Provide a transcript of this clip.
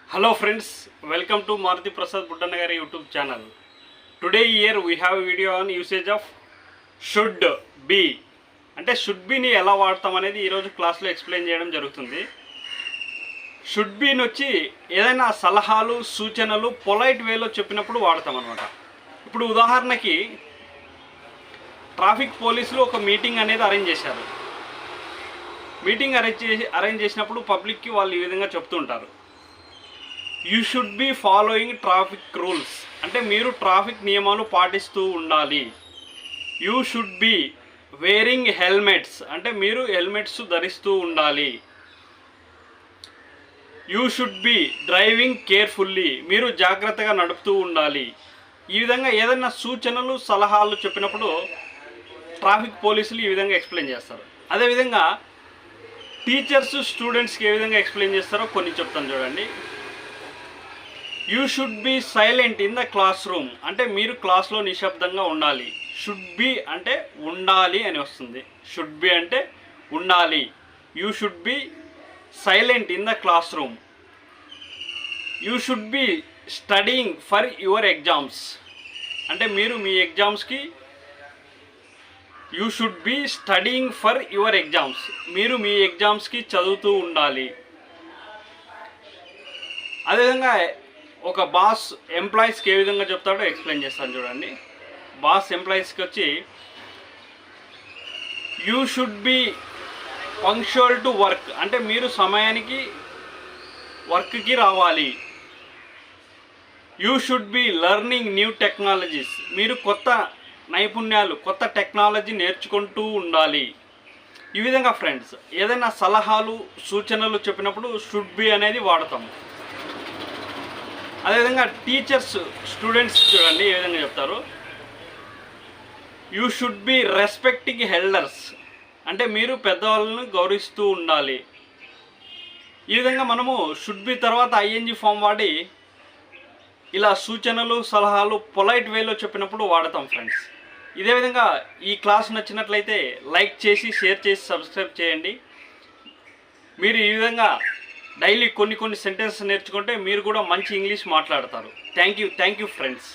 Hello friends, welcome to Maruti Prasad Buttanagari YouTube channel. Today here we have a video on usage of should be. అంటే should బీని ఎలా వాడతాం అనేది ఈరోజు క్లాస్లో explain చేయడం జరుగుతుంది. షుడ్ బీని వచ్చి ఏదైనా సలహాలు సూచనలు పొలైట్ వేలో చెప్పినప్పుడు వాడతాం అనమాట. ఇప్పుడు ఉదాహరణకి ట్రాఫిక్ పోలీసులు ఒక మీటింగ్ అనేది అరేంజ్ చేశారు. మీటింగ్ అరేంజ్ చేసినప్పుడు పబ్లిక్కి వాళ్ళు ఈ విధంగా చెప్తూ ఉంటారు, you should be following traffic rules, అంటే మీరు ట్రాఫిక్ నియమాలు పాటిస్తూ ఉండాలి. You should be wearing helmets, అంటే మీరు హెల్మెట్స్ ధరిస్తూ ఉండాలి. You should be driving carefully, మీరు జాగ్రత్తగా నడుపుతూ ఉండాలి. ఈ విధంగా ఏదైనా సూచనలు సలహాలు చెప్పినప్పుడు ట్రాఫిక్ పోలీసులు ఈ విధంగా ఎక్స్ప్లెయిన్ చేస్తారు. అదేవిధంగా టీచర్స్ స్టూడెంట్స్కి ఏ విధంగా ఎక్స్ప్లెయిన్ చేస్తారో కొన్ని చెప్తాను చూడండి. You should be silent in the class room, అంటే మీరు క్లాస్లో నిశ్శబ్దంగా ఉండాలి. షుడ్ బీ అంటే ఉండాలి అని వస్తుంది. షుడ్ బీ అంటే ఉండాలి. You should be silent in the class room. You should be studying for your exams, అంటే మీరు మీ ఎగ్జామ్స్కి you should be studying for your exams, మీరు మీ ఎగ్జామ్స్కి చదువుతూ ఉండాలి. అదేవిధంగా ఒక బాస్ ఎంప్లాయీస్కి ఏ విధంగా చెప్తాడో ఎక్స్ప్లెయిన్ చేస్తాను చూడండి. బాస్ ఎంప్లాయీస్కి వచ్చి you should be punctual to work, అంటే మీరు సమయానికి వర్క్కి రావాలి. You should be learning new technologies, మీరు కొత్త నైపుణ్యాలు కొత్త టెక్నాలజీ నేర్చుకుంటూ ఉండాలి. ఈ విధంగా ఫ్రెండ్స్ ఏదైనా సలహాలు సూచనలు చెప్పినప్పుడు షుడ్ బీ అనేది వాడతాము. అదేవిధంగా టీచర్స్ స్టూడెంట్స్ చూడండి ఏ విధంగా చెప్తారు, you should be respecting elders, అంటే మీరు పెద్దవాళ్ళను గౌరవిస్తూ ఉండాలి. ఈ విధంగా మనము షుడ్ బీ తర్వాత ఐఎన్జీ ఫామ్ వాడి ఇలా సూచనలు సలహాలు పొలైట్ వేలో చెప్పినప్పుడు వాడతాం ఫ్రెండ్స్. ఇదే విధంగా ఈ క్లాస్ నచ్చినట్లయితే లైక్ చేసి షేర్ చేసి సబ్స్క్రైబ్ చేయండి. మీరు ఈ విధంగా డైలీ కొన్ని సెంటెన్సెస్ నేర్చుకుంటే మీరు కూడా మంచి ఇంగ్లీష్ మాట్లాడతారు. Thank you friends.